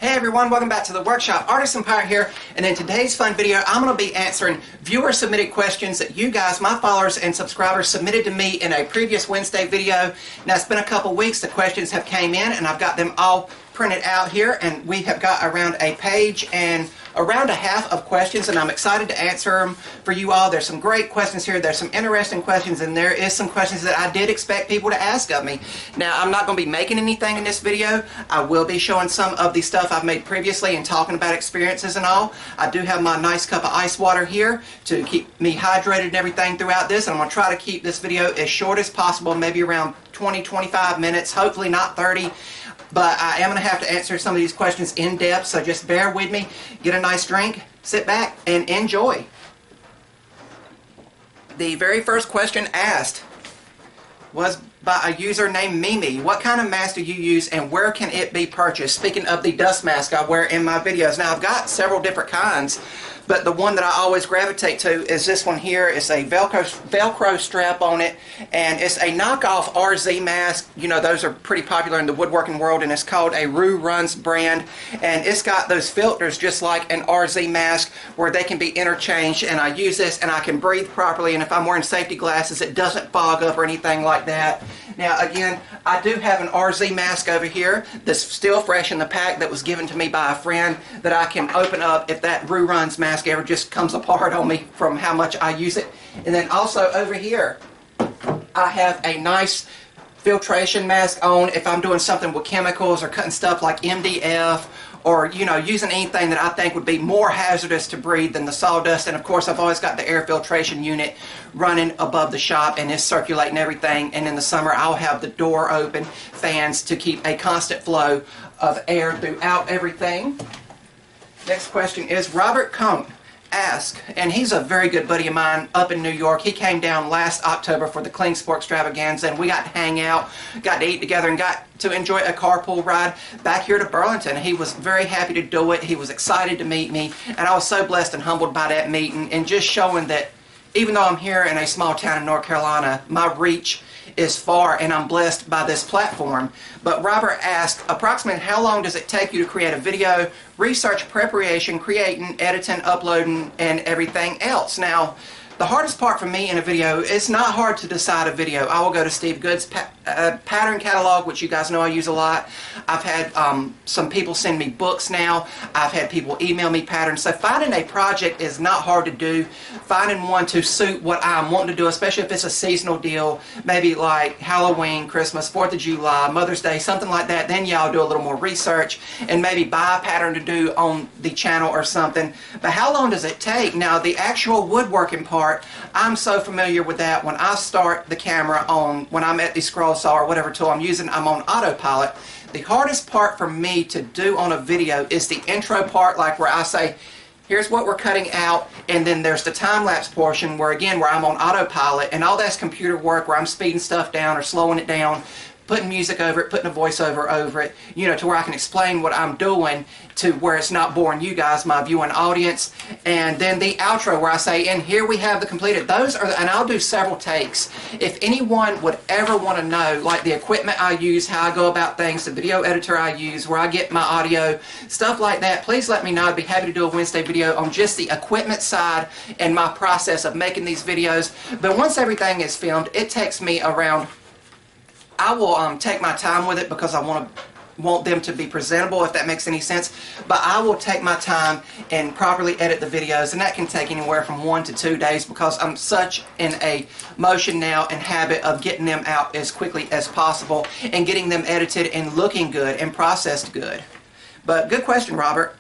Hey everyone, welcome back to the workshop. Artisan Pirate here, and in today's fun video I'm going to be answering viewer submitted questions that you guys, my followers and subscribers, submitted to me in a previous Wednesday video. Now it's been a couple weeks, the questions have came in and I've got them all printed out here, and we have got around a page and around a half of questions, and I'm excited to answer them for you all. There's some great questions here, there's some interesting questions, and there is some questions that I did expect people to ask of me. Now I'm not going to be making anything in this video. I will be showing some of the stuff I've made previously and talking about experiences and all. I do have my nice cup of ice water here to keep me hydrated and everything throughout this, and I'm going to try to keep this video as short as possible, maybe around 20-25 minutes, hopefully not 30. But I am going to have to answer some of these questions in depth, so just bear with me. Get a nice drink, sit back, and enjoy. The very first question asked was by a user named Mimi. What kind of mask do you use and where can it be purchased? Speaking of the dust mask I wear in my videos. Now I've got several different kinds, but the one that I always gravitate to is this one here. It's a Velcro strap on it, and it's a knockoff RZ mask. You know, those are pretty popular in the woodworking world, and it's called a Rue Runs brand, and it's got those filters just like an RZ mask where they can be interchanged, and I use this and I can breathe properly, and if I'm wearing safety glasses it doesn't fog up or anything like that. Now again, I do have an RZ mask over here that's still fresh in the pack that was given to me by a friend that I can open up if that Rue Runs mask ever just comes apart on me from how much I use it. And then also over here I have a nice filtration mask on if I'm doing something with chemicals or cutting stuff like MDF, or you know, using anything that I think would be more hazardous to breathe than the sawdust. And of course I've always got the air filtration unit running above the shop, and it's circulating everything, and in the summer I'll have the door open, fans to keep a constant flow of air throughout everything. Next question is Robert Cohn asked, and he's a very good buddy of mine up in New York. He came down last October for the Clean Sport Extravaganza, and we got to hang out, got to eat together, and got to enjoy a carpool ride back here to Burlington. He was very happy to do it. He was excited to meet me, and I was so blessed and humbled by that meeting, and just showing that even though I'm here in a small town in North Carolina, my reach is far, and I'm blessed by this platform. But Robert asked, approximately how long does it take you to create a video, research, preparation, creating, editing, uploading, and everything else? Now, the hardest part for me in a video, it's not hard to decide a video. I will go to Steve Good's pattern catalog, which you guys know I use a lot. I've had some people send me books now. I've had people email me patterns. So finding a project is not hard to do. Finding one to suit what I'm wanting to do, especially if it's a seasonal deal, maybe like Halloween, Christmas, 4th of July, Mother's Day, something like that, then y'all do a little more research and maybe buy a pattern to do on the channel or something. But how long does it take? Now, the actual woodworking part, I'm so familiar with that. When I start the camera on, when I'm at the scroll saw or whatever tool I'm using, I'm on autopilot. The hardest part for me to do on a video is the intro part, like where I say, here's what we're cutting out, and then there's the time-lapse portion where again, where I'm on autopilot, and all that's computer work where I'm speeding stuff down or slowing it down, putting music over it, putting a voiceover over it, you know, to where I can explain what I'm doing to where it's not boring you guys, my viewing audience. And then the outro where I say, and here we have the completed. Those are, and I'll do several takes. If anyone would ever want to know, like the equipment I use, how I go about things, the video editor I use, where I get my audio, stuff like that, please let me know. I'd be happy to do a Wednesday video on just the equipment side and my process of making these videos. But once everything is filmed, it takes me around, I will take my time with it because I want them to be presentable, if that makes any sense. But I will take my time and properly edit the videos, and that can take anywhere from 1 to 2 days because I'm such in a motion now and habit of getting them out as quickly as possible and getting them edited and looking good and processed good. But good question, Robert.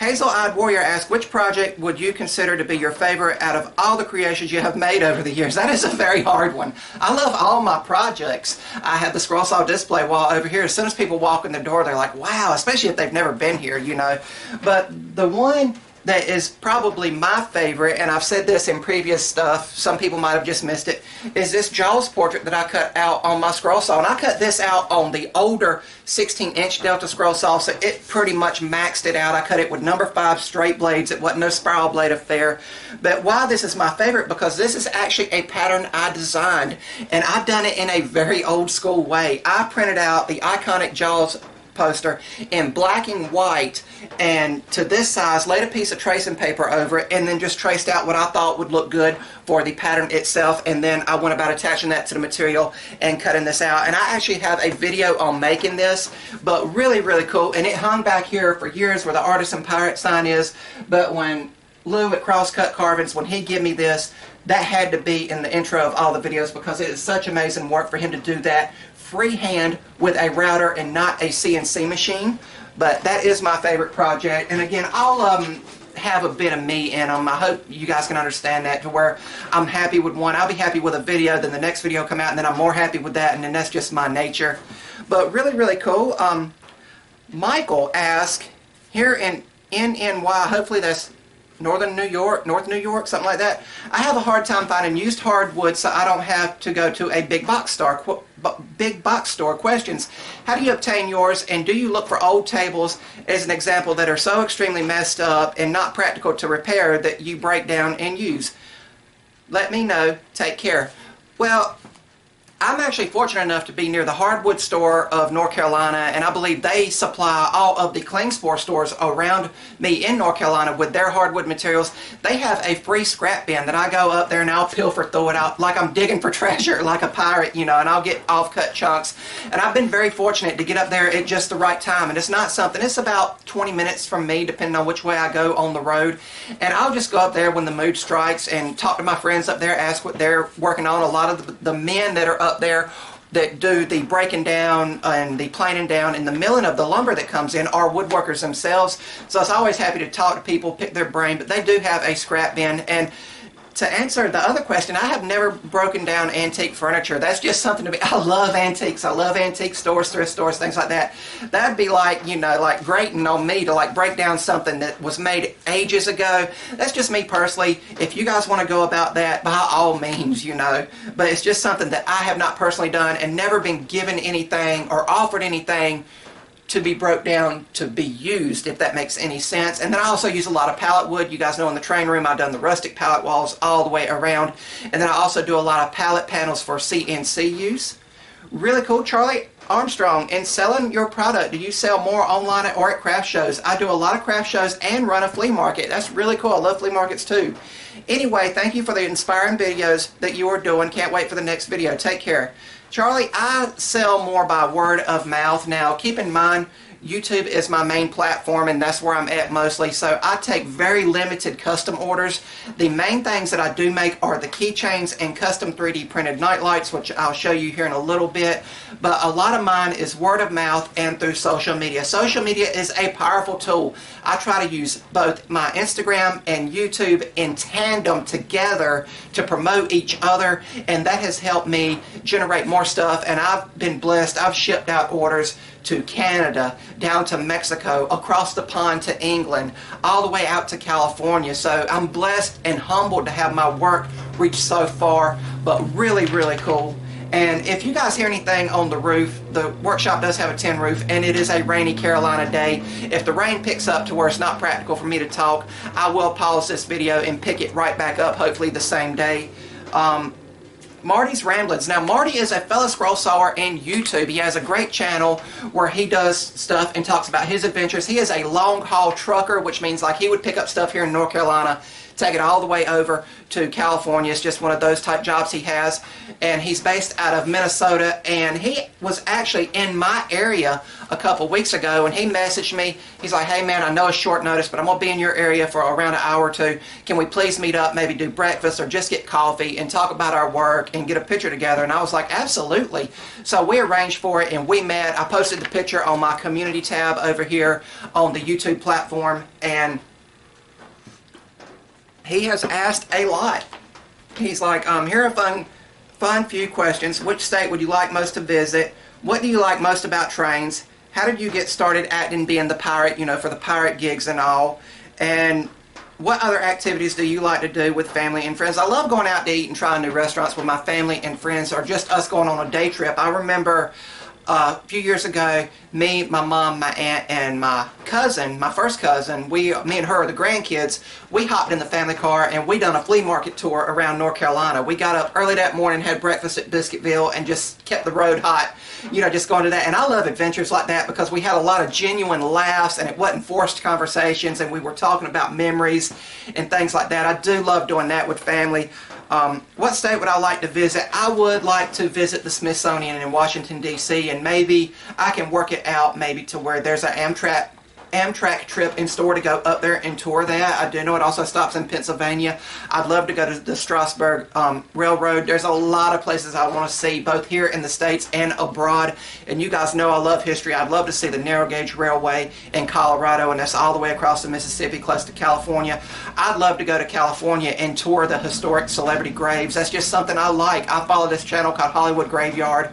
Hazel-Eyed Warrior asked, which project would you consider to be your favorite out of all the creations you have made over the years? That is a very hard one. I love all my projects. I have the scroll saw display wall over here. As soon as people walk in the door, they're like, wow, especially if they've never been here, you know. But the one that is probably my favorite, and I've said this in previous stuff, some people might have just missed it, is this Jaws portrait that I cut out on my scroll saw. And I cut this out on the older 16-inch Delta scroll saw, so it pretty much maxed it out. I cut it with number 5 straight blades. It wasn't no spiral blade affair. But why this is my favorite, because this is actually a pattern I designed, and I've done it in a very old school way. I printed out the iconic Jaws poster in black and white, and to this size, laid a piece of tracing paper over it, and then just traced out what I thought would look good for the pattern itself, and then I went about attaching that to the material and cutting this out. And I actually have a video on making this, but really, really cool. And it hung back here for years where the Artisan Pirate sign is, but when Lou at Crosscut Carvings, when he gave me this, that had to be in the intro of all the videos, because it is such amazing work for him to do that freehand with a router and not a CNC machine. But that is my favorite project, and again, all of them have a bit of me in them. I hope you guys can understand that, to where I'm happy with one, I'll be happy with a video, then the next video come out, and then I'm more happy with that, and then that's just my nature. But really, really cool. Michael asked, here in NNY, hopefully that's North New York, something like that. I have a hard time finding used hardwood, so I don't have to go to a big box store. Questions: how do you obtain yours, and do you look for old tables, as an example, that are so extremely messed up and not practical to repair that you break down and use? Let me know. Take care. Well, I'm actually fortunate enough to be near the hardwood store of North Carolina, and I believe they supply all of the Klingspor stores around me in North Carolina with their hardwood materials. They have a free scrap bin that I go up there and I'll pilfer, throw it out like I'm digging for treasure, like a pirate, you know, and I'll get off-cut chunks. And I've been very fortunate to get up there at just the right time, and it's not something, it's about 20 minutes from me, depending on which way I go on the road. And I'll just go up there when the mood strikes and talk to my friends up there, ask what they're working on. A lot of the men that are up there that do the breaking down and the planing down and the milling of the lumber that comes in are woodworkers themselves. So I was always happy to talk to people, pick their brain, but they do have a scrap bin. And to answer the other question, I have never broken down antique furniture. That's just something to me. I love antiques. I love antique stores, thrift stores, things like that. That'd be like, you know, like grating on me to like break down something that was made ages ago. That's just me personally. If you guys want to go about that, by all means, you know. But it's just something that I have not personally done and never been given anything or offered anything to be broke down to be used, if that makes any sense. And then I also use a lot of pallet wood. You guys know in the train room I've done the rustic pallet walls all the way around. And then I also do a lot of pallet panels for CNC use. Really cool. Charlie Armstrong, in selling your product, do you sell more online or at craft shows? I do a lot of craft shows and run a flea market. That's really cool. I love flea markets too. Anyway, thank you for the inspiring videos that you are doing. Can't wait for the next video. Take care. Charlie, I sell more by word of mouth now. Keep in mind, YouTube is my main platform, and that's where I'm at mostly, so I take very limited custom orders. The main things that I do make are the keychains and custom 3D printed night lights, which I'll show you here in a little bit, but a lot of mine is word of mouth and through social media. Social media is a powerful tool. I try to use both my Instagram and YouTube in tandem together to promote each other, and that has helped me generate more stuff, and I've been blessed. I've shipped out orders to Canada, down to Mexico, across the pond to England, all the way out to California. So I'm blessed and humbled to have my work reach so far, but really, really cool. And if you guys hear anything on the roof, the workshop does have a tin roof, and it is a rainy Carolina day. If the rain picks up to where it's not practical for me to talk, I will pause this video and pick it right back up, hopefully the same day. Marty's Ramblings. Now, Marty is a fellow scroll sawer in YouTube. He has a great channel where he does stuff and talks about his adventures. He is a long haul trucker, which means like he would pick up stuff here in North Carolina, take it all the way over to California. It's just one of those type jobs he has. And he's based out of Minnesota, and he was actually in my area a couple weeks ago, and he messaged me. He's like, hey man, I know it's short notice, but I'm going to be in your area for around an hour or two. Can we please meet up, maybe do breakfast or just get coffee and talk about our work and get a picture together? And I was like, absolutely. So we arranged for it, and we met. I posted the picture on my community tab over here on the YouTube platform, and he has asked a lot. He's like, here are fun few questions. Which state would you like most to visit? What do you like most about trains? How did you get started acting, being the pirate, you know, for the pirate gigs and all? And what other activities do you like to do with family and friends? I love going out to eat and trying new restaurants with my family and friends, or just us going on a day trip. I remember A few years ago, me, my mom, my aunt, and my cousin, my first cousin, me and her, the grandkids, we hopped in the family car and we done a flea market tour around North Carolina. We got up early that morning, had breakfast at Biscuitville, and just kept the road hot, you know, just going to that. And I love adventures like that because we had a lot of genuine laughs and it wasn't forced conversations, and we were talking about memories and things like that. I do love doing that with family. What state would I like to visit? I would like to visit the Smithsonian in Washington, D.C., and maybe I can work it out maybe to where there's an Amtrak trip in store to go up there and tour that. I do know it also stops in Pennsylvania. I'd love to go to the Strasburg Railroad. There's a lot of places I want to see, both here in the States and abroad. And you guys know I love history. I'd love to see the narrow gauge railway in Colorado, and that's all the way across the Mississippi, close to California. I'd love to go to California and tour the historic celebrity graves. That's just something I like. I follow this channel called Hollywood Graveyard,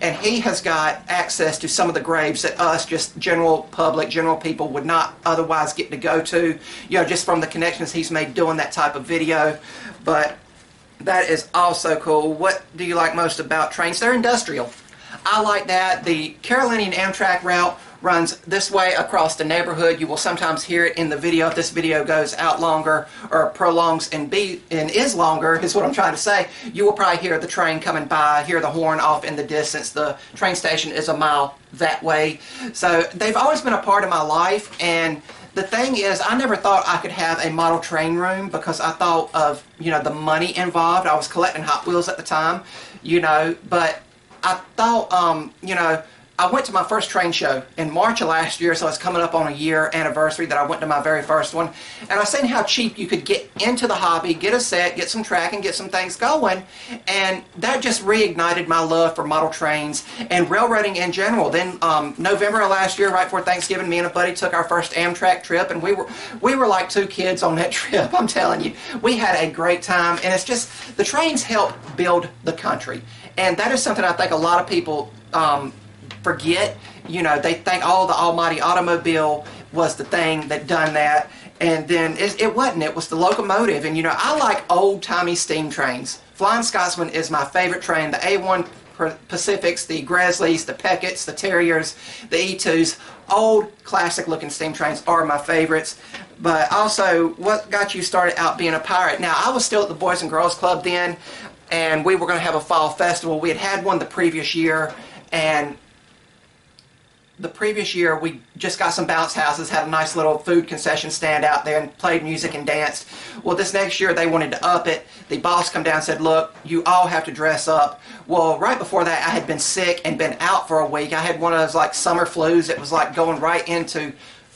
and he has got access to some of the graves that us, just general public, general people, would not otherwise get to go to, you know, just from the connections he's made doing that type of video. But that is also cool. What do you like most about trains? They're industrial. I like that. The Carolinian Amtrak route runs this way across the neighborhood. You will sometimes hear it in the video if this video goes out longer or prolongs and is longer, is what I'm trying to say. You will probably hear the train coming by, hear the horn off in the distance. The train station is a mile that way. So they've always been a part of my life, and the thing is, I never thought I could have a model train room because I thought of, you know, the money involved. I was collecting Hot Wheels at the time, you know, but I thought, you know, I went to my first train show in March of last year, so it's coming up on a year anniversary that I went to my very first one. And I seen how cheap you could get into the hobby, get a set, get some track, and get some things going. And that just reignited my love for model trains and railroading in general. Then November of last year, right before Thanksgiving, me and a buddy took our first Amtrak trip, and we were like two kids on that trip. I'm telling you, we had a great time. And it's just, the trains help build the country. And that is something I think a lot of people forget. You know, they think, oh, the almighty automobile was the thing that done that, and then it wasn't. It was the locomotive. And you know, I like old-timey steam trains. Flying Scotsman is my favorite train. The A1 Pacifics, the Gresleys, the Pecketts, the Terriers, the E2s, old classic looking steam trains are my favorites. But also, what got you started out being a pirate? Now, I was still at the Boys and Girls Club then, and we were going to have a fall festival. We had one the previous year, and the previous year we just got some bounce houses, had a nice little food concession stand out there, and played music and danced. Well, this next year they wanted to up it. The boss come down and said, look, you all have to dress up. Well, right before that I had been sick and been out for a week. I had one of those like summer flus. It was like going right into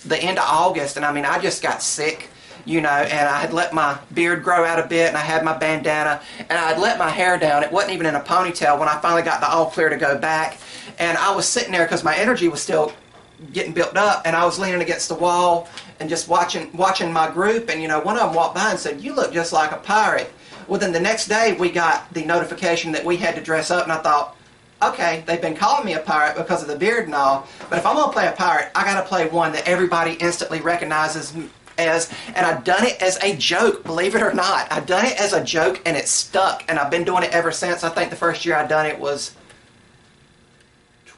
the end of August, and I mean, I just got sick, you know, and I had let my beard grow out a bit, and I had my bandana, and I had let my hair down. It wasn't even in a ponytail when I finally got the all clear to go back. And I was sitting there because my energy was still getting built up, and I was leaning against the wall and just watching my group, and you know, one of them walked by and said, you look just like a pirate. Well, then the next day we got the notification that we had to dress up, and I thought, okay, they've been calling me a pirate because of the beard and all, but if I'm going to play a pirate, I got to play one that everybody instantly recognizes as, and I've done it as a joke, believe it or not. I've done it as a joke, and it stuck, and I've been doing it ever since. I think the first year I done it was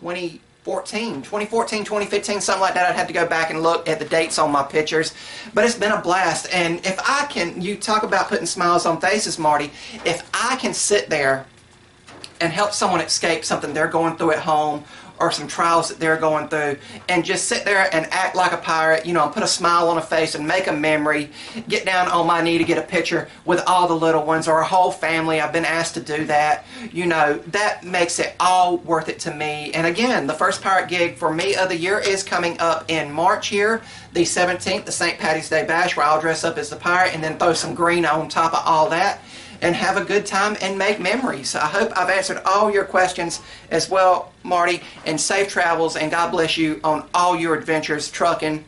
2014, 2015, something like that. I'd have to go back and look at the dates on my pictures. But it's been a blast. And if I can, you talk about putting smiles on faces, Marty, if I can sit there and help someone escape something they're going through at home, or some trials that they're going through, and just sit there and act like a pirate, you know, and put a smile on a face and make a memory, get down on my knee to get a picture with all the little ones or a whole family. I've been asked to do that. You know, that makes it all worth it to me. And again, the first pirate gig for me of the year is coming up in March here, the 17th, the St. Patty's Day Bash, where I'll dress up as the pirate and then throw some green on top of all that and have a good time and make memories. I hope I've answered all your questions as well, Marty, and safe travels, and God bless you on all your adventures trucking.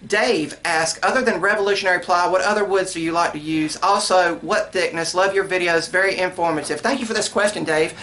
Dave asks, other than revolutionary ply, what other woods do you like to use? Also, what thickness? Love your videos, very informative. Thank you for this question, Dave.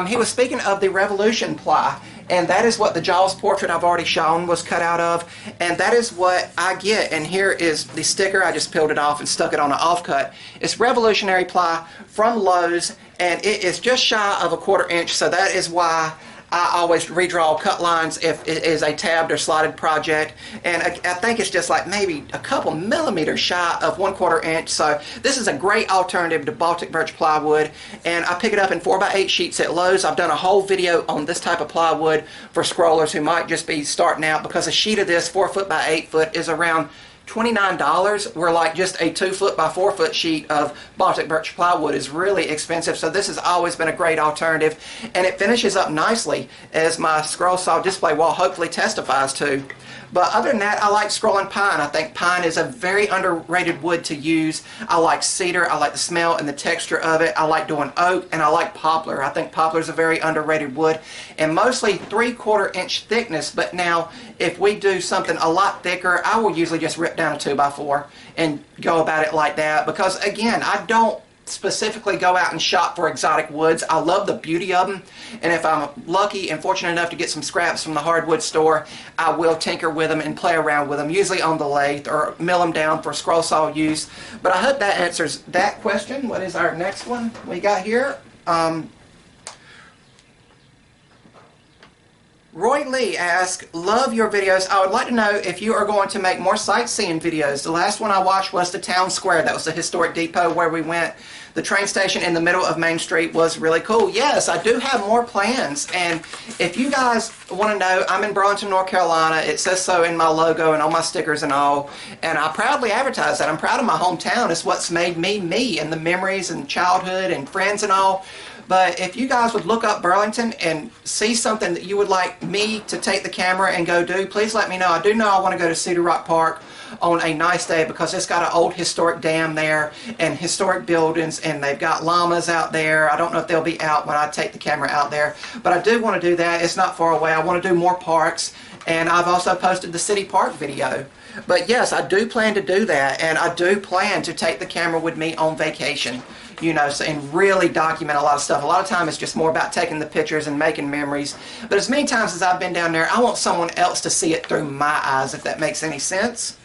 He was speaking of the revolution ply, and that is what the Jaws portrait I've already shown was cut out of, and that is what I get. And here is the sticker. I just peeled it off and stuck it on an offcut. It's revolutionary ply from Lowe's, and it is just shy of a 1/4 inch, so that is why I always redraw cut lines if it is a tabbed or slotted project, and I think it's just like maybe a couple millimeters shy of 1/4 inch. So this is a great alternative to Baltic birch plywood, and I pick it up in 4x8 sheets at Lowe's. I've done a whole video on this type of plywood for scrollers who might just be starting out, because a sheet of this 4 foot by 8 foot is around $29, where like just a 2 foot by 4 foot sheet of Baltic birch plywood is really expensive. So this has always been a great alternative, and it finishes up nicely, as my scroll saw display wall hopefully testifies to. But other than that, I like scrolling pine. I think pine is a very underrated wood to use. I like cedar. I like the smell and the texture of it. I like doing oak, and I like poplar. I think poplar is a very underrated wood, and mostly 3/4 inch thickness. But now, if we do something a lot thicker, I will usually just rip down a 2x4 and go about it like that, because again, I don't specifically go out and shop for exotic woods. I love the beauty of them, and if I'm lucky and fortunate enough to get some scraps from the hardwood store, I will tinker with them and play around with them, usually on the lathe, or mill them down for scroll saw use. But I hope that answers that question. What is our next one we got here? Roy Lee asks, love your videos. I would like to know if you are going to make more sightseeing videos. The last one I watched was the town square. That was the historic depot where we went. The train station in the middle of Main Street was really cool. Yes, I do have more plans. And if you guys want to know, I'm in Burlington, North Carolina. It says so in my logo and on my stickers and all. And I proudly advertise that. I'm proud of my hometown. It's what's made me me, and the memories and childhood and friends and all. But if you guys would look up Burlington and see something that you would like me to take the camera and go do, please let me know. I do know I want to go to Cedar Rock Park on a nice day, because it's got an old historic dam there and historic buildings, and they've got llamas out there. I don't know if they'll be out when I take the camera out there, but I do want to do that. It's not far away. I want to do more parks, and I've also posted the city park video. But yes, I do plan to do that, and I do plan to take the camera with me on vacation, you know, so, and really document a lot of stuff. A lot of time it's just more about taking the pictures and making memories. But as many times as I've been down there, I want someone else to see it through my eyes, if that makes any sense.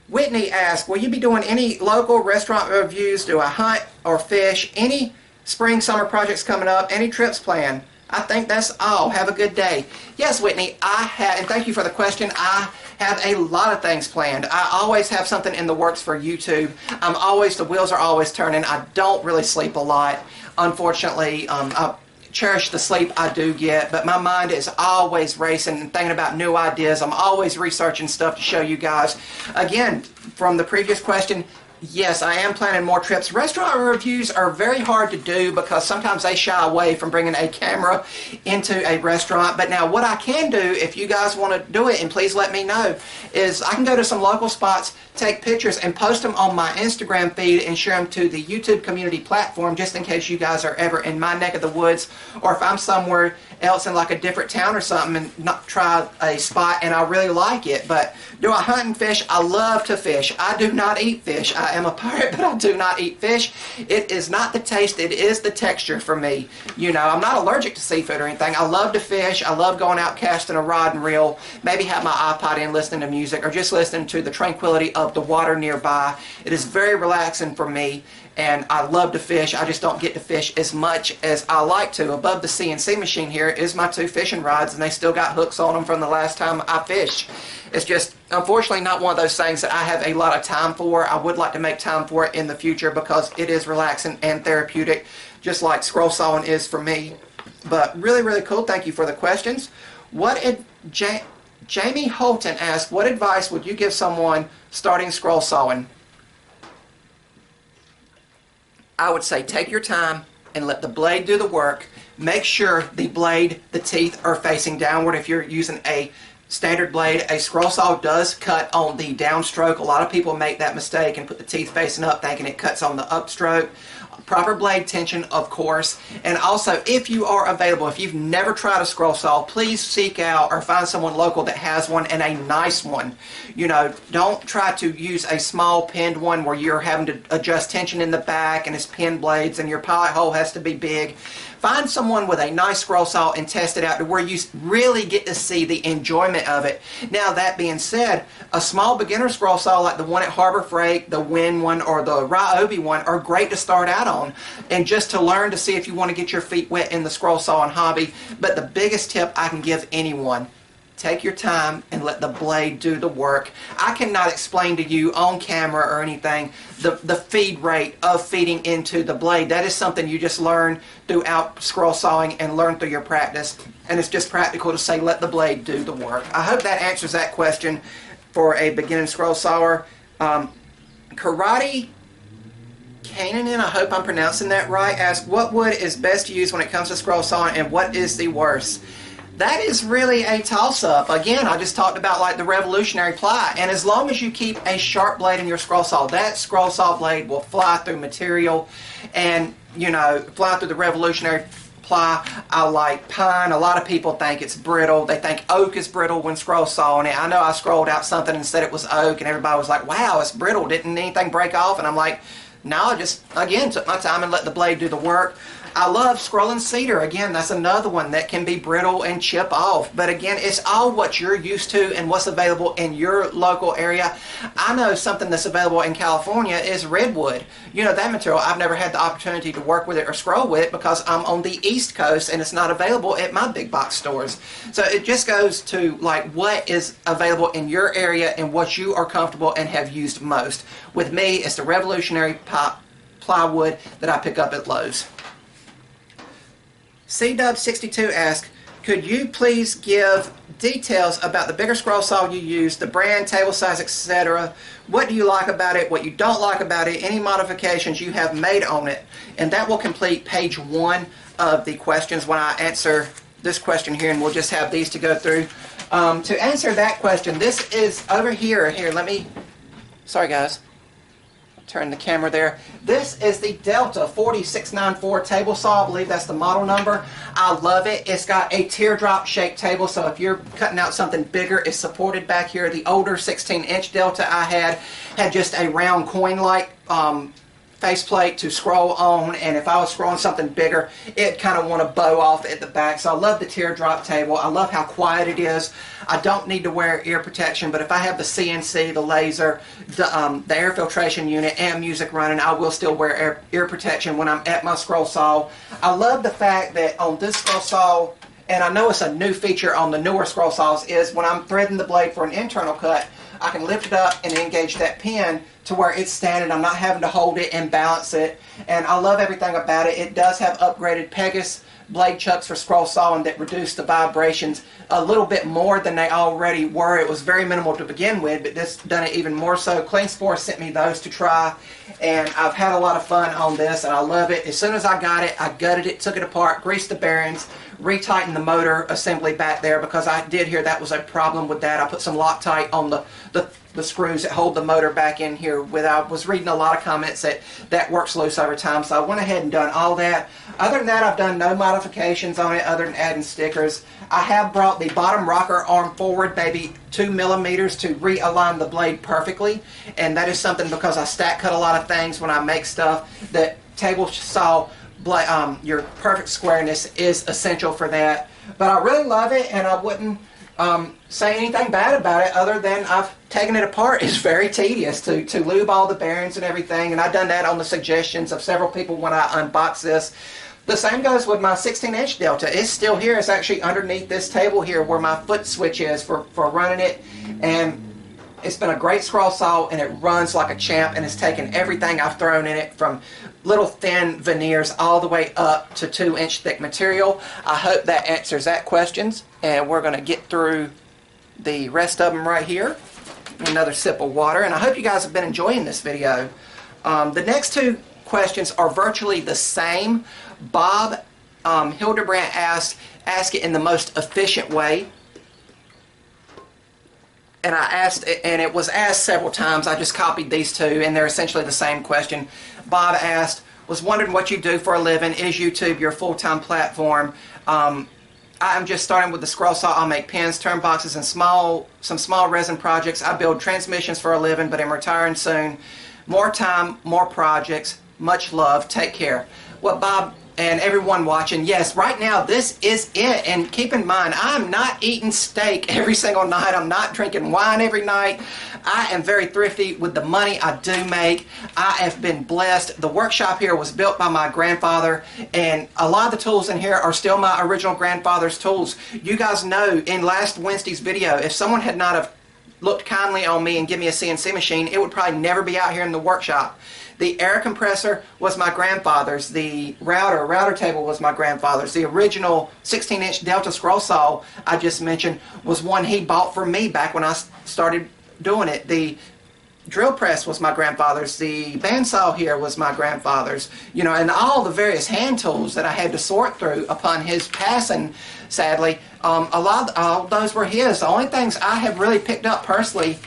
Whitney asked, will you be doing any local restaurant reviews? Do I hunt or fish? Any spring, summer projects coming up? Any trips planned? I think that's all. Have a good day. Yes, Whitney, I have, and thank you for the question. I have a lot of things planned. I always have something in the works for YouTube. The wheels are always turning. I don't really sleep a lot, unfortunately. I cherish the sleep I do get, but my mind is always racing and thinking about new ideas. I'm always researching stuff to show you guys. Again, from the previous question, yes, I am planning more trips. Restaurant reviews are very hard to do because sometimes they shy away from bringing a camera into a restaurant. But now what I can do, if you guys want to do it, and please let me know, is I can go to some local spots, take pictures, and post them on my Instagram feed and share them to the YouTube community platform, just in case you guys are ever in my neck of the woods, or if I'm somewhere else in like a different town or something and not try a spot and I really like it. But do I hunt and fish? I love to fish. I do not eat fish. I am a pirate, but I do not eat fish. It is not the taste, it is the texture for me. You know, I'm not allergic to seafood or anything. I love to fish. I love going out casting a rod and reel, maybe have my iPod in listening to music, or just listening to the tranquility of the water nearby. It is very relaxing for me, and I love to fish. I just don't get to fish as much as I like to. Above the CNC machine here is my 2 fishing rods, and they still got hooks on them from the last time I fished. It's just, unfortunately, not one of those things that I have a lot of time for. I would like to make time for it in the future because it is relaxing and therapeutic, just like scroll sawing is for me. But really, really cool. Thank you for the questions. Jamie Holton asked, what advice would you give someone starting scroll sawing? I would say take your time and let the blade do the work. Make sure the blade, the teeth are facing downward. If you're using a standard blade, a scroll saw does cut on the downstroke. A lot of people make that mistake and put the teeth facing up thinking it cuts on the upstroke. Proper blade tension, of course. And also, if you are available, if you've never tried a scroll saw, please seek out or find someone local that has one, and a nice one. You know, don't try to use a small pinned one where you're having to adjust tension in the back and it's pin blades and your pilot hole has to be big. Find someone with a nice scroll saw and test it out to where you really get to see the enjoyment of it. Now, that being said, a small beginner scroll saw like the one at Harbor Freight, the Win one, or the Ryobi one are great to start out on and just to learn to see if you want to get your feet wet in the scroll sawing hobby. But the biggest tip I can give anyone: take your time and let the blade do the work. I cannot explain to you on camera or anything the feed rate of feeding into the blade. That is something you just learn throughout scroll sawing and learn through your practice. And it's just practical to say let the blade do the work. I hope that answers that question for a beginning scroll sawer. Karate Cananan, I hope I'm pronouncing that right, asks what wood is best to use when it comes to scroll sawing and what is the worst? That is really a toss-up. Again, I just talked about like the revolutionary ply, and as long as you keep a sharp blade in your scroll saw, that scroll saw blade will fly through material and, you know, fly through the revolutionary ply. I like pine. A lot of people think it's brittle. They think oak is brittle when scroll sawing it. I know I scrolled out something and said it was oak, and everybody was like, wow, it's brittle. Didn't anything break off? And I'm like, no, I just, again, took my time and let the blade do the work. I love scrolling cedar. Again, that's another one that can be brittle and chip off. But again, it's all what you're used to and what's available in your local area. I know something that's available in California is redwood. You know, that material, I've never had the opportunity to work with it or scroll with it because I'm on the East Coast and it's not available at my big box stores. So it just goes to like what is available in your area and what you are comfortable and have used most. With me, it's the revolutionary plywood that I pick up at Lowe's. CW62 asks, could you please give details about the bigger scroll saw you use, the brand, table size, etc. What do you like about it, what you don't like about it, any modifications you have made on it? And that will complete page 1 of the questions when I answer this question here, and we'll just have these to go through. To answer that question, this is over here. Here, let me, sorry guys. Turn the camera there. This is the Delta 4694 table saw. I believe that's the model number. I love it. It's got a teardrop shaped table, so if you're cutting out something bigger, it's supported back here. The older 16-inch Delta I had just a round coin-like faceplate to scroll on, and if I was scrolling something bigger, it kind of want to bow off at the back. So I love the teardrop table. I love how quiet it is. I don't need to wear ear protection, but if I have the CNC, the laser, the air filtration unit, and music running, I will still wear ear protection when I'm at my scroll saw. I love the fact that on this scroll saw, and I know it's a new feature on the newer scroll saws, is when I'm threading the blade for an internal cut, I can lift it up and engage that pin to where it's standing. I'm not having to hold it and balance it. And I love everything about it. It does have upgraded Pegasus blade chucks for scroll sawing that reduce the vibrations a little bit more than they already were. It was very minimal to begin with, but this done it even more so. Cleanspore sent me those to try, and I've had a lot of fun on this, and I love it. As soon as I got it, I gutted it, took it apart, greased the bearings, retightened the motor assembly back there because I did hear that was a problem with that. I put some Loctite on the screws that hold the motor back in here. I was reading a lot of comments that works loose over time, so I went ahead and done all that. Other than that, I've done no modifications on it other than adding stickers. I have brought the bottom rocker arm forward maybe 2 millimeters to realign the blade perfectly, and that is something because I stack cut a lot of things when I make stuff that table saw your perfect squareness is essential for that. But I really love it, and I wouldn't say anything bad about it other than I've taken it apart. It's very tedious to lube all the bearings and everything, and I've done that on the suggestions of several people when I unbox this. The same goes with my 16-inch Delta. It's still here. It's actually underneath this table here where my foot switch is for running it, and it's been a great scroll saw, and it runs like a champ, and it's taken everything I've thrown in it from little thin veneers all the way up to 2-inch thick material. I hope that answers that questions, and we're going to get through the rest of them right here. Another sip of water, and I hope you guys have been enjoying this video. The next two questions are virtually the same. Bob Hildebrandt asked it in the most efficient way. And I asked, and it was asked several times. I just copied these two, and they're essentially the same question. Bob asked, was wondering what you do for a living. Is YouTube your full-time platform? I'm just starting with the scroll saw. I'll make pins, turn boxes, and some small resin projects. I build transmissions for a living, but I'm retiring soon. More time, more projects. Much love. Take care. Well, Bob, and everyone watching, yes, right now this is it. And keep in mind, I'm not eating steak every single night. I'm not drinking wine every night. I am very thrifty with the money I do make. I have been blessed. The workshop here was built by my grandfather, and a lot of the tools in here are still my original grandfather's tools. You guys know in last Wednesday's video, if someone had not have looked kindly on me and give me a CNC machine, it would probably never be out here in the workshop. The air compressor was my grandfather's. The router table was my grandfather's. The original 16-inch Delta scroll saw I just mentioned was one he bought for me back when I started doing it. The drill press was my grandfather's. The bandsaw here was my grandfather's. You know, and all the various hand tools that I had to sort through upon his passing, sadly, all those were his. The only things I have really picked up personally,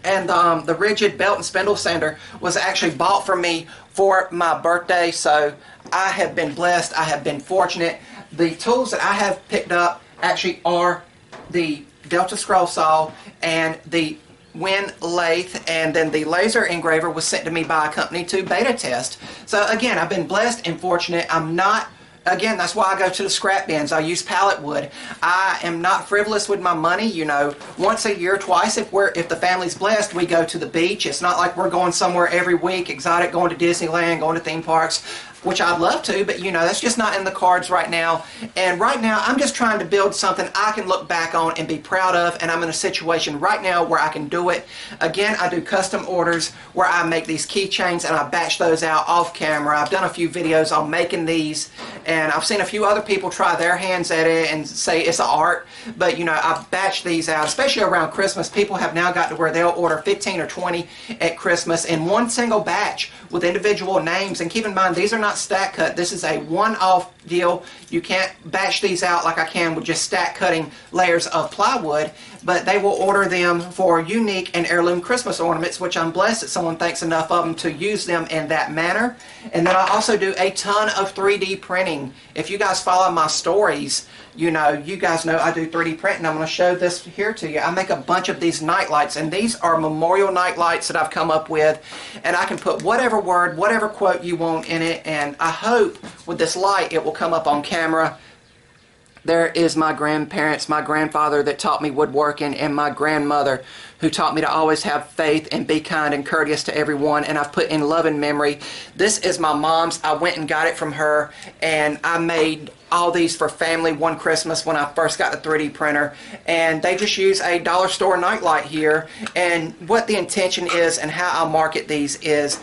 and the rigid belt and spindle sander was actually bought for me for my birthday. So I have been blessed. I have been fortunate. The tools that I have picked up actually are the Delta scroll saw and the Win lathe, and then the laser engraver was sent to me by a company to beta test. So again, I've been blessed and fortunate. I'm not, again, that's why I go to the scrap bins. I use pallet wood. I am not frivolous with my money. You know, once a year, twice, if the family's blessed, we go to the beach. It's not like we're going somewhere every week, exotic, going to Disneyland, going to theme parks, which I'd love to, but you know, that's just not in the cards right now. And right now, I'm just trying to build something I can look back on and be proud of, and I'm in a situation right now where I can do it. Again, I do custom orders where I make these keychains and I batch those out off camera. I've done a few videos on making these, and I've seen a few other people try their hands at it and say it's an art, but you know, I batch these out, especially around Christmas. People have now got to where they'll order 15 or 20 at Christmas in one single batch with individual names. And keep in mind, these are not stack cut. This is a one-off deal. You can't batch these out like I can with just stack cutting layers of plywood, but they will order them for unique and heirloom Christmas ornaments, which I'm blessed that someone thinks enough of them to use them in that manner. And then I also do a ton of 3D printing. If you guys follow my stories, you guys know I do 3D printing. I'm going to show this here to you. I make a bunch of these night lights, and these are memorial night lights that I've come up with, and I can put whatever word, whatever quote you want in it, and I hope with this light it will come up on camera. There is my grandparents, my grandfather that taught me woodworking, and my grandmother who taught me to always have faith and be kind and courteous to everyone, and I've put in love and memory. This is my mom's. I went and got it from her, and I made all these for family one Christmas when I first got the 3D printer, and they just use a dollar store nightlight here. And what the intention is and how I'll market these is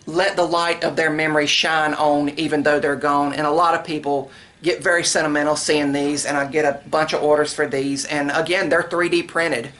let the light of their memory shine on even though they're gone. And a lot of people get very sentimental seeing these, and I get a bunch of orders for these, and again, they're 3D printed.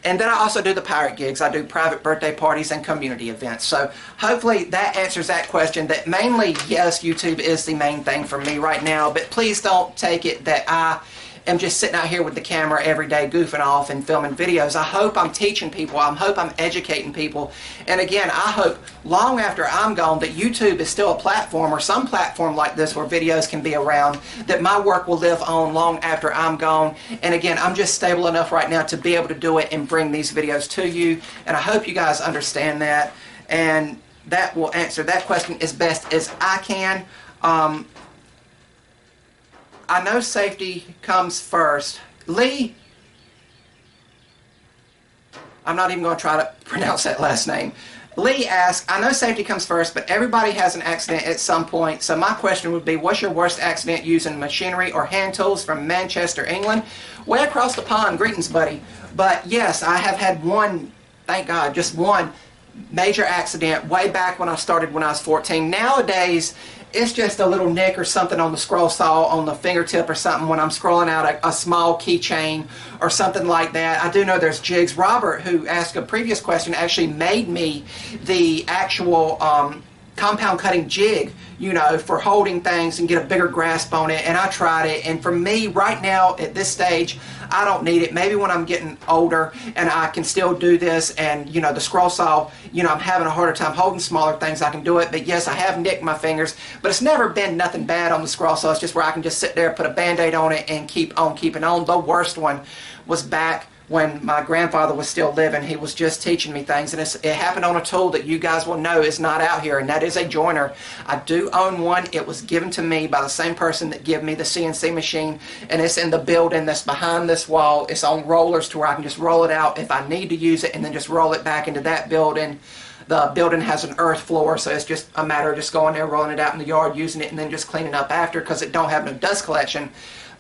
And then I also do the pirate gigs. I do private birthday parties and community events. So hopefully that answers that question. That mainly, yes, YouTube is the main thing for me right now, but please don't take it that I am just sitting out here with the camera every day goofing off and filming videos. I hope I'm teaching people. I hope I'm educating people. And again, I hope long after I'm gone that YouTube is still a platform, or some platform like this where videos can be around, that my work will live on long after I'm gone. And again, I'm just stable enough right now to be able to do it and bring these videos to you. And I hope you guys understand that. And that will answer that question as best as I can. I know safety comes first. Lee, I'm not even going to try to pronounce that last name. Lee asks, I know safety comes first, but everybody has an accident at some point. So my question would be, what's your worst accident using machinery or hand tools from Manchester, England? Way across the pond. Greetings, buddy. But yes, I have had one, thank God, just one major accident way back when I started when I was 14. Nowadays, it's just a little nick or something on the scroll saw on the fingertip or something when I'm scrolling out a small keychain or something like that. I do know there's jigs. Robert, who asked a previous question, actually made me the actual compound cutting jig, for holding things and get a bigger grasp on it, and I tried it, and for me right now at this stage I don't need it. Maybe when I'm getting older and I can still do this, and the scroll saw, I'm having a harder time holding smaller things, I can do it. But yes, I have nicked my fingers, but it's never been nothing bad on the scroll saw. It's just where I can just sit there, put a band-aid on it, and keep on keeping on. The worst one was back when my grandfather was still living. He was just teaching me things, and it happened on a tool that you guys will know is not out here, and that is a joiner. I do own one. It was given to me by the same person that gave me the CNC machine, and it's in the building that's behind this wall. It's on rollers to where I can just roll it out if I need to use it, and then just roll it back into that building. The building has an earth floor, so it's just a matter of just going there, rolling it out in the yard, using it, and then just cleaning up after, because it don't have no dust collection.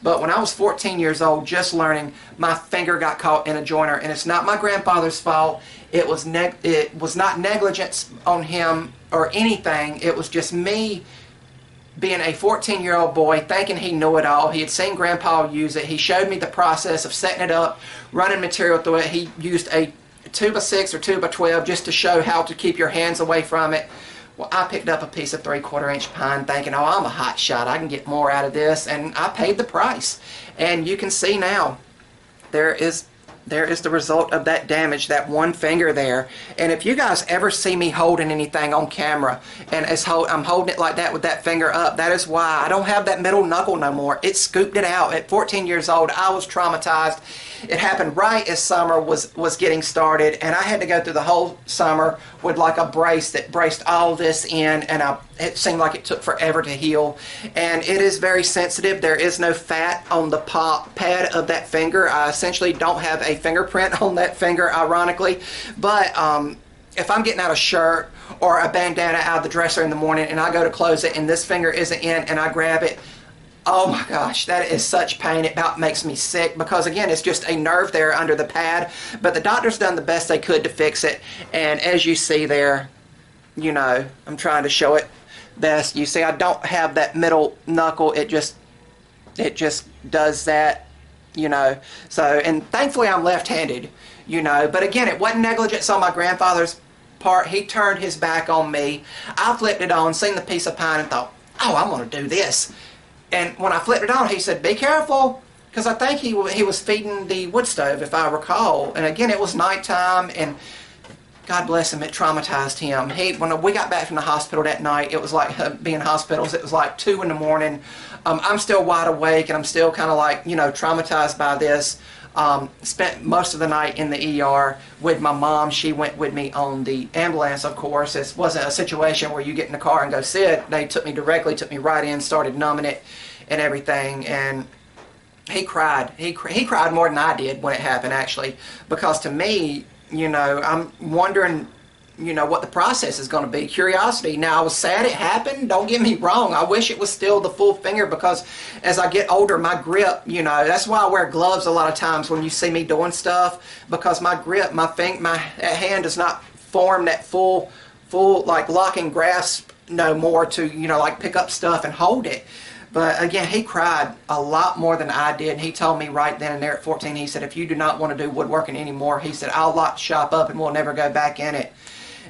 But when I was 14 years old, just learning, my finger got caught in a joiner, and it's not my grandfather's fault. It was not negligence on him or anything. It was just me being a 14-year-old boy thinking he knew it all. He had seen Grandpa use it. He showed me the process of setting it up, running material through it. He used a 2x6 or 2x12 just to show how to keep your hands away from it. Well, I picked up a piece of 3/4 inch pine thinking, oh, I'm a hot shot, I can get more out of this, and I paid the price. And you can see now, there is the result of that damage, that one finger there. And if you guys ever see me holding anything on camera, and I'm holding it like that with that finger up, that is why I don't have that middle knuckle no more. It scooped it out. At 14 years old, I was traumatized. It happened right as summer was getting started, and I had to go through the whole summer with like a brace that braced all this in, and it seemed like it took forever to heal. And it is very sensitive. There is no fat on the pad of that finger. I essentially don't have a fingerprint on that finger, ironically. But if I'm getting out a shirt or a bandana out of the dresser in the morning and I go to close it and this finger isn't in and I grab it, oh my gosh, that is such pain. It about makes me sick, because again, it's just a nerve there under the pad. But the doctor's done the best they could to fix it. And as you see there, you know, I'm trying to show it best. You see, I don't have that middle knuckle. It just does that, you know. So, and thankfully I'm left-handed, you know. But again, it wasn't negligence on my grandfather's part. He turned his back on me. I flipped it on, seen the piece of pine, and thought, oh, I'm going to do this. And when I flipped it on, he said, be careful, because I think he was feeding the wood stove, if I recall. And again, it was nighttime, and God bless him, it traumatized him. When we got back from the hospital that night, it was like being in hospitals. It was like 2 in the morning. I'm still wide awake, and I'm still kind of like, you know, traumatized by this. Spent most of the night in the ER with my mom. She went with me on the ambulance, of course. It wasn't a situation where you get in the car and go sit. They took me right in, started numbing it and everything. And he cried. He cried more than I did when it happened, actually, because to me, you know, I'm wondering, you know, what the process is going to be. Curiosity. Now, I was sad it happened. Don't get me wrong. I wish it was still the full finger, because as I get older, my grip, you know, that's why I wear gloves a lot of times when you see me doing stuff, because my grip, my hand does not form that full like lock and grasp no more to, you know, like pick up stuff and hold it. But again, he cried a lot more than I did. And he told me right then and there at 14, he said, if you do not want to do woodworking anymore, he said, I'll lock the shop up and we'll never go back in it.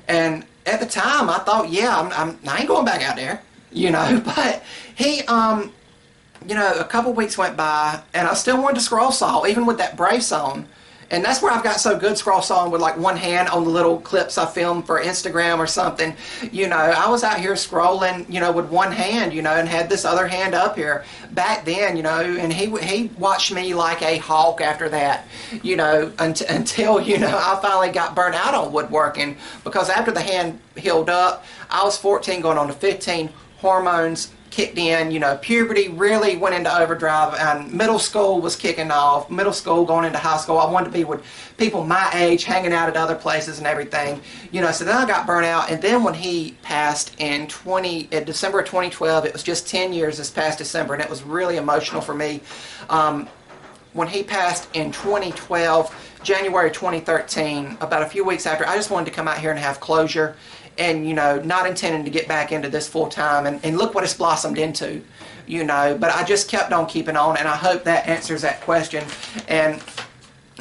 And at the time, I thought, yeah, I ain't going back out there, you know. But he, you know, a couple weeks went by, and I still wanted to scroll saw, even with that brace on. And that's where I've got so good scroll sawing with like one hand on the little clips I filmed for Instagram or something. You know, I was out here scrolling, you know, with one hand, you know, and had this other hand up here back then, you know. And he watched me like a hawk after that, you know, until, you know, I finally got burnt out on woodworking, because after the hand healed up, I was 14 going on to 15, hormones kicked in, you know, puberty really went into overdrive, and middle school was kicking off, middle school going into high school. I wanted to be with people my age, hanging out at other places and everything, you know. So then I got burnt out, and then when he passed in December of 2012, it was just 10 years this past December, and it was really emotional for me. When he passed in 2012, January 2013, about a few weeks after, I just wanted to come out here and have closure. And, you know, not intending to get back into this full time, and look what it's blossomed into, you know. But I just kept on keeping on, and I hope that answers that question. And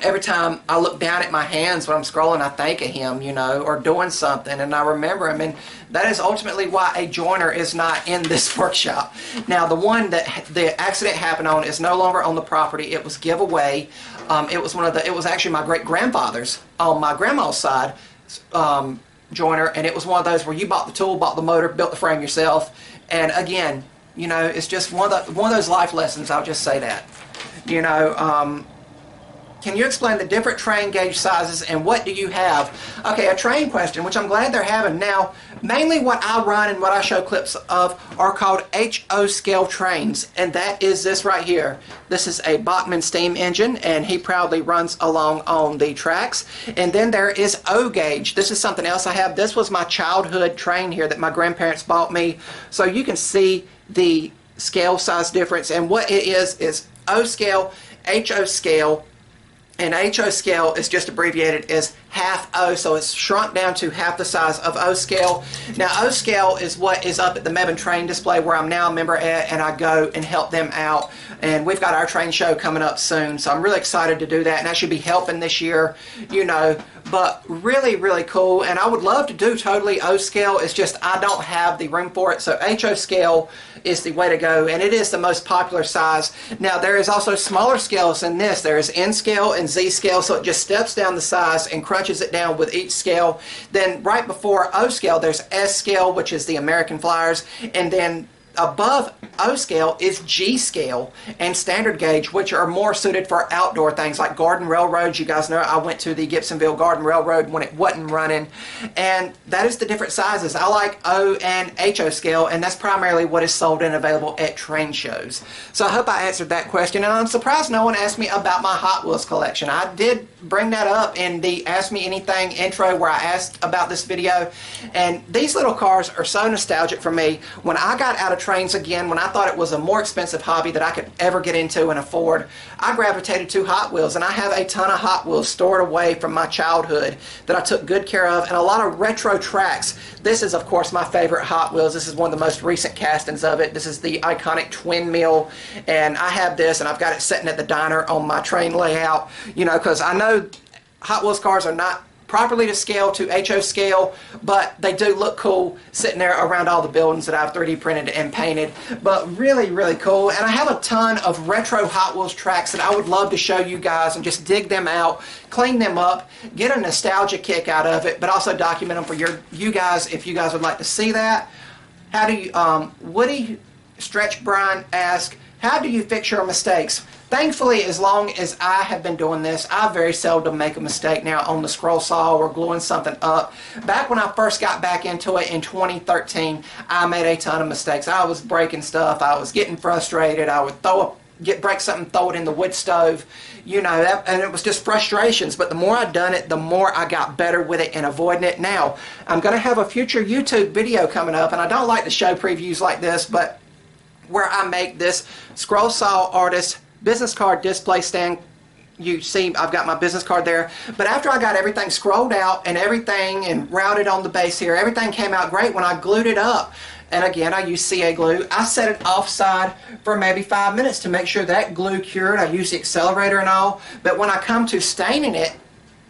every time I look down at my hands when I'm scrolling, I think of him, you know, or doing something, and I remember him. And that is ultimately why a joiner is not in this workshop. Now, the one that the accident happened on is no longer on the property. It was giveaway. It was actually my great grandfather's on my grandma's side. Joiner, and it was one of those where you bought the tool, bought the motor, built the frame yourself. And again, you know, it's just one of those life lessons. I'll just say that, you know. Can you explain the different train gauge sizes and what do you have? Okay, a train question, which I'm glad they're having. Now, mainly what I run and what I show clips of are called HO scale trains, and that is this right here. This is a Bachmann steam engine, and he proudly runs along on the tracks. And then there is O gauge. This is something else I have. This was my childhood train here that my grandparents bought me. So you can see the scale size difference, and what it is O scale, HO scale, and HO scale is just abbreviated as half O, so it's shrunk down to half the size of O scale. Now, O scale is what is up at the Mebane train display where I'm now a member at, and I go and help them out. And we've got our train show coming up soon, so I'm really excited to do that, and I should be helping this year, you know. But really, really cool, and I would love to do totally O scale. It's just I don't have the room for it, so HO scale is the way to go, and it is the most popular size. Now, there is also smaller scales than this. There is N scale and Z scale, so it just steps down the size and crunches it down with each scale. Then right before O scale, there's S scale, which is the American Flyers, and then above O scale is G scale and standard gauge, which are more suited for outdoor things like garden railroads. You guys know I went to the Gibsonville Garden Railroad when it wasn't running, and that is the different sizes. I like O and HO scale, and that's primarily what is sold and available at train shows. So I hope I answered that question, and I'm surprised no one asked me about my Hot Wheels collection. I did bring that up in the Ask Me Anything intro where I asked about this video, and these little cars are so nostalgic for me. When I got out of trains again, when I thought it was a more expensive hobby that I could ever get into and afford, I gravitated to Hot Wheels, and I have a ton of Hot Wheels stored away from my childhood that I took good care of, and a lot of retro tracks. This is, of course, my favorite Hot Wheels. This is one of the most recent castings of it. This is the iconic twin mill, and I have this, and I've got it sitting at the diner on my train layout, you know, because I know Hot Wheels cars are not properly to scale to HO scale, but they do look cool sitting there around all the buildings that I've 3D printed and painted. But really, really cool. And I have a ton of retro Hot Wheels tracks that I would love to show you guys and just dig them out, clean them up, get a nostalgia kick out of it, but also document them for you guys if you guys would like to see that. How do you, Woody Stretch Brian asked, how do you fix your mistakes? Thankfully, as long as I have been doing this, I very seldom make a mistake now on the scroll saw or gluing something up. Back when I first got back into it in 2013, I made a ton of mistakes. I was breaking stuff. I was getting frustrated. I would break something, throw it in the wood stove, you know, and it was just frustrations. But the more I'd done it, the more I got better with it and avoiding it. Now, I'm going to have a future YouTube video coming up, and I don't like to show previews like this, but where I make this scroll saw artist business card display stand. You see I've got my business card there, but after I got everything scrolled out and everything and routed on the base here, everything came out great when I glued it up. And again, I use CA glue. I set it offside for maybe 5 minutes to make sure that glue cured. I used the accelerator and all, but when I come to staining it,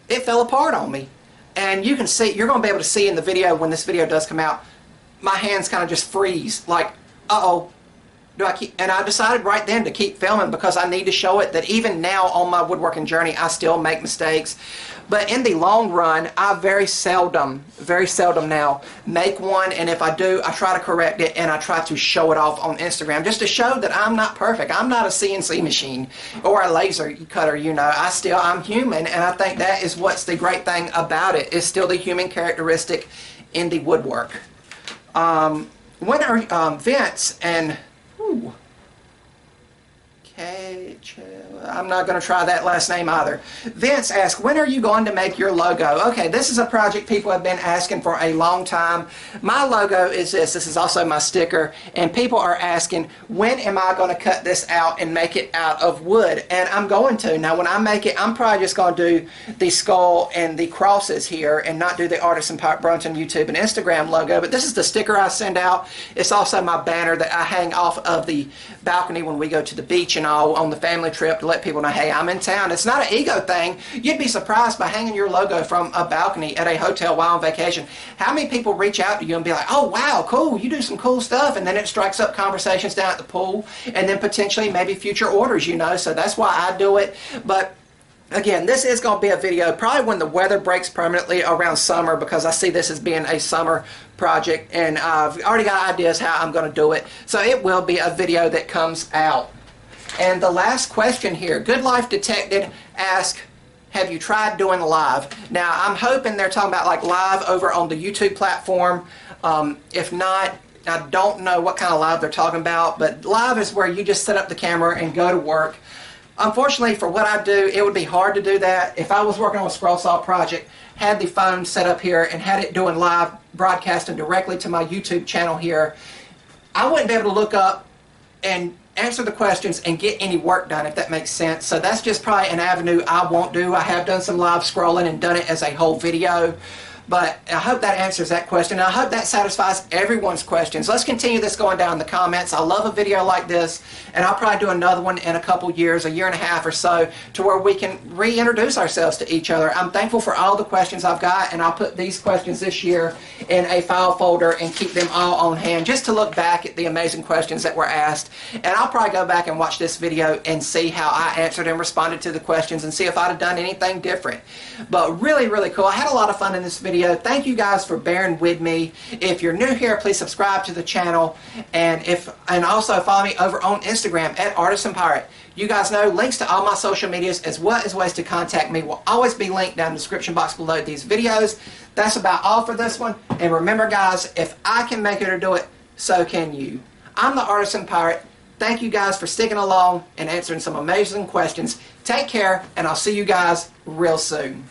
it fell apart on me. And you can see, you're going to be able to see in the video when this video does come out, my hands kind of just freeze like, uh-oh. And I decided right then to keep filming because I need to show it that even now on my woodworking journey, I still make mistakes. But in the long run, I very seldom now make one. And if I do, I try to correct it and I try to show it off on Instagram just to show that I'm not perfect. I'm not a CNC machine or a laser cutter, you know. I'm human, and I think that is what's the great thing about it. It's still the human characteristic in the woodwork. When are Vince and I'm not going to try that last name either. Vince asked, when are you going to make your logo? Okay, this is a project people have been asking for a long time. My logo is this. This is also my sticker, and people are asking, when am I going to cut this out and make it out of wood? And I'm going to. Now, when I make it, I'm probably just going to do the skull and the crosses here and not do the Artisan Pirate Burlington YouTube and Instagram logo, but this is the sticker I send out. It's also my banner that I hang off of the balcony when we go to the beach and all on the family trip to let people know, hey, I'm in town. It's not an ego thing. You'd be surprised by hanging your logo from a balcony at a hotel while on vacation. How many people reach out to you and be like, oh, wow, cool, you do some cool stuff, and then it strikes up conversations down at the pool, and then potentially maybe future orders, you know, so that's why I do it. But again, this is going to be a video probably when the weather breaks permanently around summer, because I see this as being a summer project, and I've already got ideas how I'm going to do it. So it will be a video that comes out. And the last question here, Good Life Detected asks, have you tried doing live? Now, I'm hoping they're talking about like live over on the YouTube platform. If not, I don't know what kind of live they're talking about, but live is where you just set up the camera and go to work. Unfortunately, for what I do, it would be hard to do that. If I was working on a scroll saw project, had the phone set up here and had it doing live broadcasting directly to my YouTube channel here, I wouldn't be able to look up and answer the questions and get any work done, if that makes sense. So that's just probably an avenue I won't do. I have done some live scrolling and done it as a whole video. But I hope that answers that question. I hope that satisfies everyone's questions. Let's continue this going down in the comments. I love a video like this, and I'll probably do another one in a couple years, a year and a half or so, to where we can reintroduce ourselves to each other. I'm thankful for all the questions I've got, and I'll put these questions this year in a file folder and keep them all on hand just to look back at the amazing questions that were asked. And I'll probably go back and watch this video and see how I answered and responded to the questions and see if I'd have done anything different. But really, really cool. I had a lot of fun in this video. Thank you guys for bearing with me. If you're new here, please subscribe to the channel, and also follow me over on Instagram at Artisan Pirate. You guys know links to all my social medias as well as ways to contact me will always be linked down in the description box below these videos. That's about all for this one. And remember guys, if I can make it or do it, so can you. I'm the Artisan Pirate. Thank you guys for sticking along and answering some amazing questions. Take care, and I'll see you guys real soon.